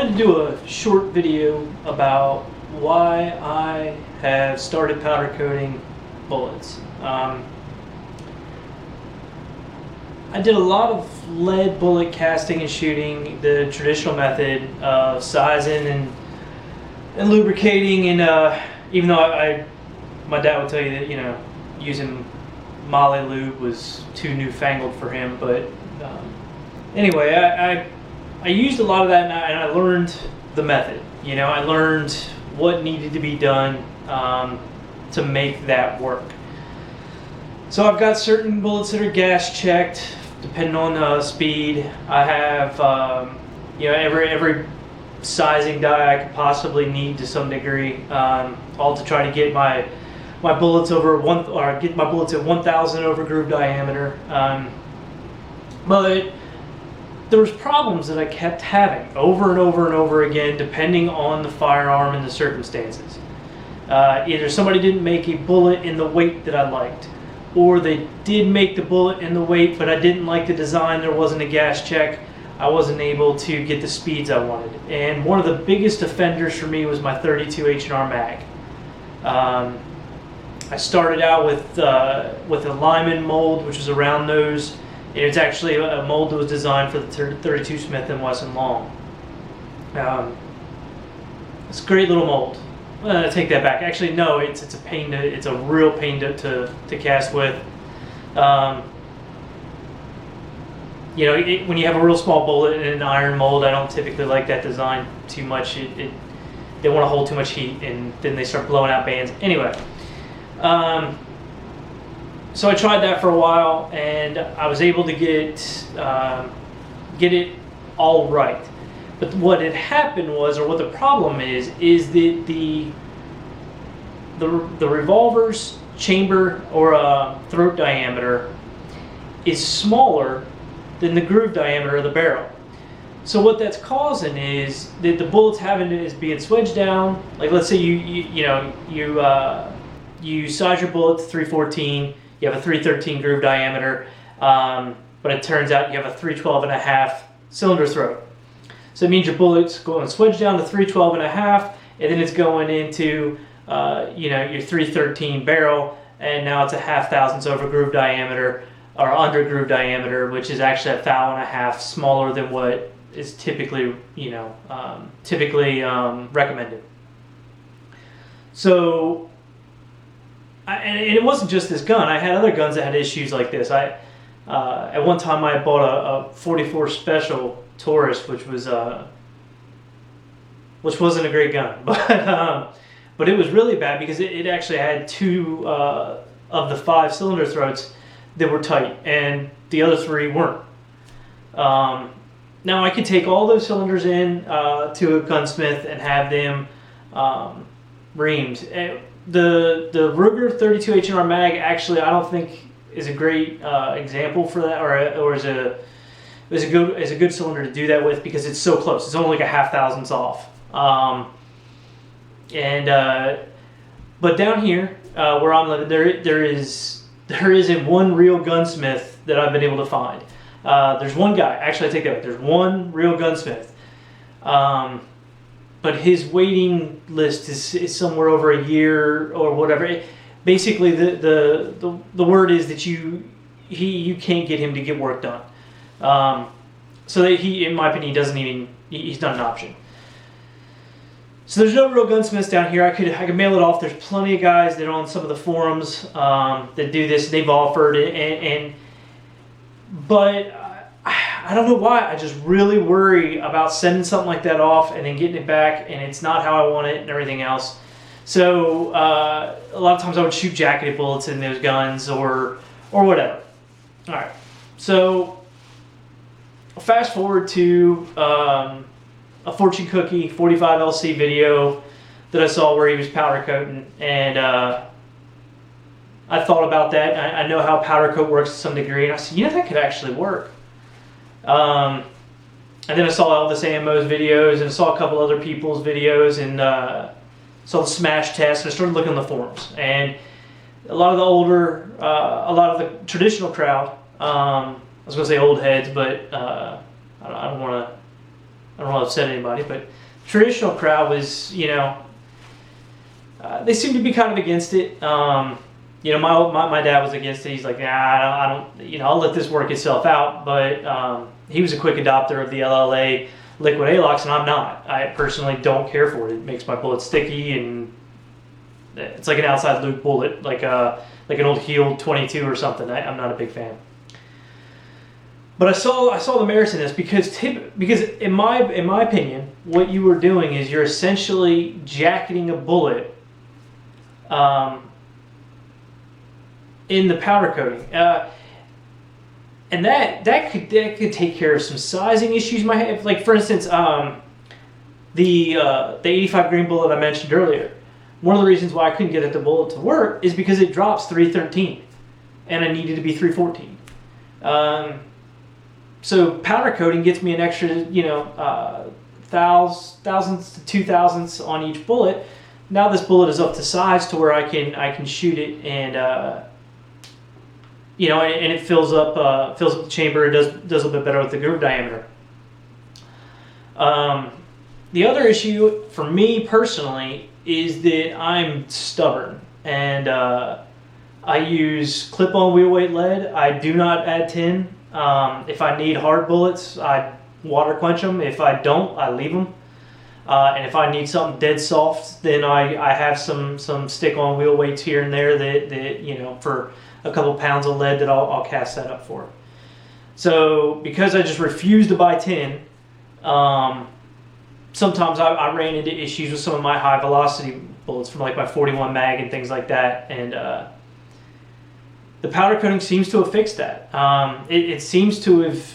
wanted to do a short video about why I have started powder coating bullets. I did a lot of lead bullet casting and shooting, the traditional method of sizing and lubricating, and even though my dad would tell you that using Molle lube was too newfangled for him, but anyway, I used a lot of that, and I learned the method. I learned what needed to be done to make that work. So I've got certain bullets that are gas checked, depending on speed. I have every sizing die I could possibly need to some degree, all to try to get my bullets get my bullets at 1,000 over groove diameter. But there was problems that I kept having over and over and over again, depending on the firearm and the circumstances. Either somebody didn't make a bullet in the weight that I liked, or they did make the bullet in the weight, but I didn't like the design. There wasn't a gas check. I wasn't able to get the speeds I wanted. And one of the biggest offenders for me was my 32 H&R mag. I started out with a Lyman mold, which was a round nose. It's actually a mold that was designed for the 32 Smith & Wesson long. It's a great little mold. I take that back. Actually, no, it's a pain. It's a real pain to cast with. When you have a real small bullet in an iron mold, I don't typically like that design too much. They want to hold too much heat, and then they start blowing out bands. Anyway. So I tried that for a while, and I was able to get it all right. But what had happened was, or what the problem is that the revolver's chamber or throat diameter is smaller than the groove diameter of the barrel. So what that's causing is that the bullets is being swedged down. Like, let's say you size your bullet to 314. You have a 313 groove diameter, but it turns out you have a 312.5 cylinder throat. So it means your bullet's going to swedge down to 312.5, and then it's going into your 313 barrel, and now it's a 0.5 thousandths over groove diameter, or under groove diameter, which is actually 1.5 thou smaller than what is typically recommended. So. And it wasn't just this gun. I had other guns that had issues like this. At one time I bought a 44 Special Taurus, which wasn't a great gun, but it was really bad because it actually had 2 of the 5 cylinder throats that were tight, and the other 3 weren't. Now I could take all those cylinders in to a gunsmith and have them reamed. The Ruger 32 H&R mag actually I don't think is a great example for that, or is a good cylinder to do that with, because it's so close. It's only like a 0.5 thousandths off. But down here where I'm living, there isn't one real gunsmith that I've been able to find. There's one guy. Actually, I take that back. There's one real gunsmith. But his waiting list is somewhere over a year or whatever. Basically, the word is that you can't get him to get work done. So that in my opinion, he's not an option. So there's no real gunsmiths down here. I could mail it off. There's plenty of guys that are on some of the forums that do this. They've offered it, but I don't know why. I just really worry about sending something like that off and then getting it back, and it's not how I want it and everything else. So a lot of times I would shoot jacketed bullets in those guns or whatever. All right. So fast forward to a Fortune Cookie 45 LC video that I saw where he was powder coating, and I thought about that. I know how powder coat works to some degree, and I said, that could actually work. And then I saw Elvis AMO's videos, and I saw a couple other people's videos, and saw the smash test, and I started looking on the forums. And a lot of the traditional crowd, I was going to say old heads, but I don't want I don't want to upset anybody, but traditional crowd was, they seemed to be kind of against it. My dad was against it. He's like, nah, I don't, I'll let this work itself out. But he was a quick adopter of the LLA liquid ALOX, and I'm not. I personally don't care for it. It makes my bullets sticky, and it's like an outside loop bullet, like an old Heald 22 or something. I'm not a big fan. But I saw the merits in this because in my opinion, what you were doing is you're essentially jacketing a bullet in the powder coating, and that could take care of some sizing issues. Like for instance, the 85 grain bullet I mentioned earlier. One of the reasons why I couldn't get the bullet to work is because it drops 313, and I needed to be 314. So powder coating gets me an extra, thousandths to 2,000ths on each bullet. Now this bullet is up to size to where I can shoot it, and and it fills up the chamber. It does a little bit better with the groove diameter. The other issue for me personally is that I'm stubborn, and I use clip-on wheel weight lead. I do not add tin. If I need hard bullets, I water quench them. If I don't, I leave them. And if I need something dead soft, then I have some stick-on wheel weights here and there that for a couple pounds of lead that I'll cast that up for. So because I just refuse to buy tin, sometimes I ran into issues with some of my high velocity bullets from like my 41 mag and things like that, and the powder coating seems to have fixed that. It seems to have,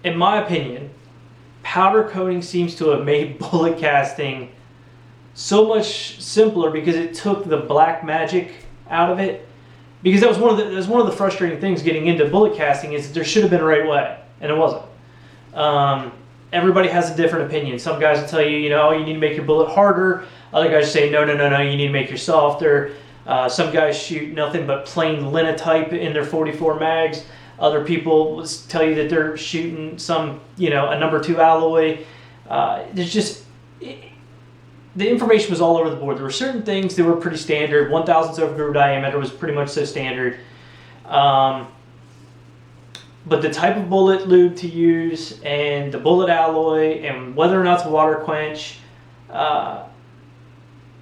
in my opinion, powder coating seems to have made bullet casting so much simpler because it took the black magic out of it. Because that was one of the frustrating things getting into bullet casting, is that there should have been a right way, and it wasn't. Everybody has a different opinion. Some guys will tell you, you need to make your bullet harder. Other guys say, no, you need to make your softer. Some guys shoot nothing but plain linotype in their 44 mags. Other people will tell you that they're shooting some, a number 2 alloy. There's just, the information was all over the board. There were certain things that were pretty standard. 1,000th of groove diameter was pretty much so standard. But the type of bullet lube to use and the bullet alloy and whether or not to water quench,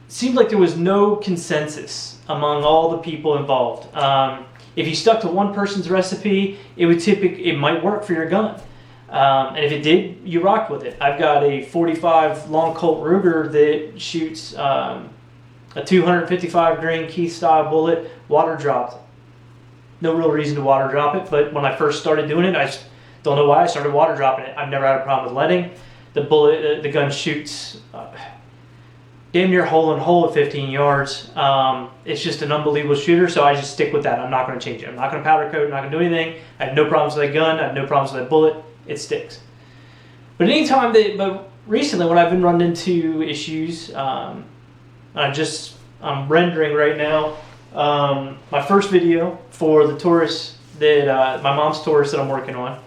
seemed like there was no consensus among all the people involved. If you stuck to one person's recipe, it might work for your gun. And if it did, you rocked with it. I've got a 45 long Colt Ruger that shoots a 255 grain Keith style bullet, water dropped. No real reason to water drop it, but when I first started doing it, I just don't know why I started water dropping it. I've never had a problem with leading. The gun shoots damn near hole in hole at 15 yards. It's just an unbelievable shooter, so I just stick with that. I'm not going to change it. I'm not going to powder coat. I'm not going to do anything. I have no problems with that gun. I have no problems with that bullet. It sticks. But recently when I've been running into issues, I'm rendering right now my first video for the Taurus my mom's Taurus that I'm working on.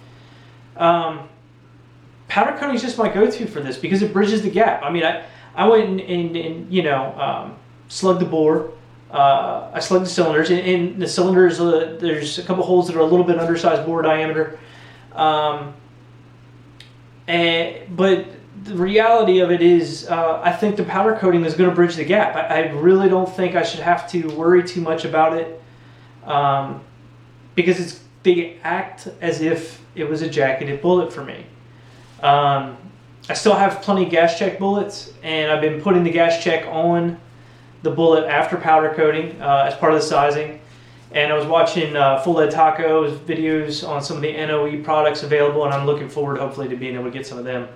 Powder coating is just my go-to for this because it bridges the gap. I mean, I went and slugged the bore. I slugged the cylinders. In the cylinders, there's a couple holes that are a little bit undersized bore diameter. But the reality of it is, I think the powder coating is going to bridge the gap. I really don't think I should have to worry too much about it, because they act as if it was a jacketed bullet for me. I still have plenty of gas check bullets, and I've been putting the gas check on the bullet after powder coating as part of the sizing. And I was watching Full Lead Taco's videos on some of the NOE products available, and I'm looking forward, hopefully, to being able to get some of them.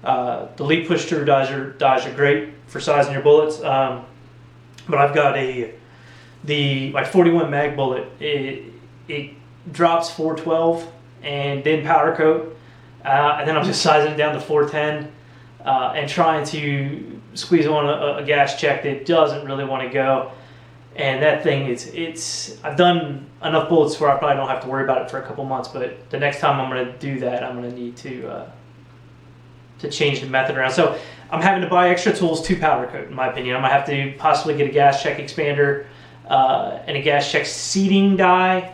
The Lead push-through dies are great for sizing your bullets, but I've got my 41 mag bullet. It drops 412 and then powder coat, and then I'm just sizing it down to 410 and trying to squeeze on a gas check that doesn't really want to go. And that thing, I've done enough bullets where I probably don't have to worry about it for a couple months, but the next time I'm going to do that, I'm going to need to change the method around. So I'm having to buy extra tools to powder coat, in my opinion. I'm gonna have to possibly get a gas check expander and a gas check seating die,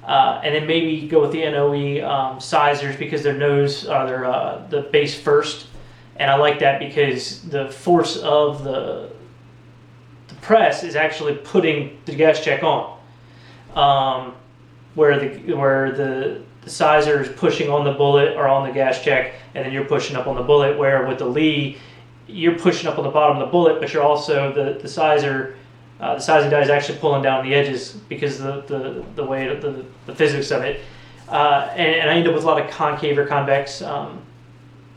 and then maybe go with the NOE sizers because their nose are the base first, and I like that because the force of the press is actually putting the gas check on, where the sizer is pushing on the bullet or on the gas check, and then you're pushing up on the bullet. Where with the Lee, you're pushing up on the bottom of the bullet, but you're also the sizer die is actually pulling down the edges because the way the physics of it, and I end up with a lot of concave or convex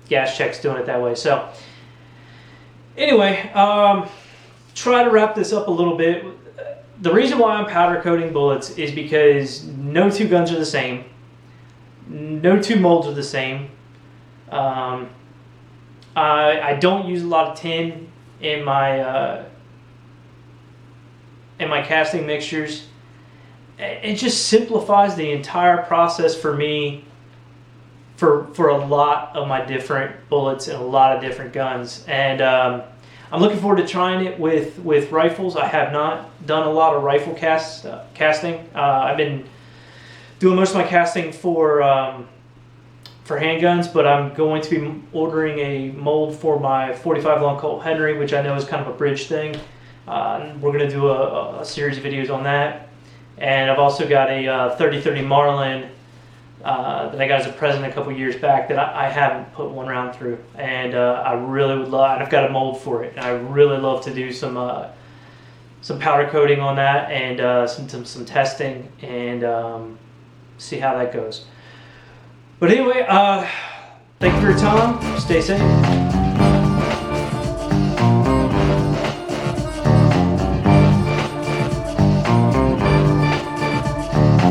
gas checks doing it that way. So anyway, try to wrap this up a little bit. The reason why I'm powder coating bullets is because no two guns are the same. No two molds are the same. I don't use a lot of tin in my casting mixtures. It just simplifies the entire process for me for a lot of my different bullets and a lot of different guns. And I'm looking forward to trying it with rifles. I have not done a lot of rifle casting. I've been doing most of my casting for handguns, but I'm going to be ordering a mold for my 45 long Colt Henry, which I know is kind of a bridge thing. We're going to do a series of videos on that. And I've also got a 3030 Marlin that I got as a present a couple years back that I haven't put one round through. And I really would love, and I've got a mold for it. And I really love to do some powder coating on that and some testing and see how that goes. But anyway, thank you for your time. Stay safe.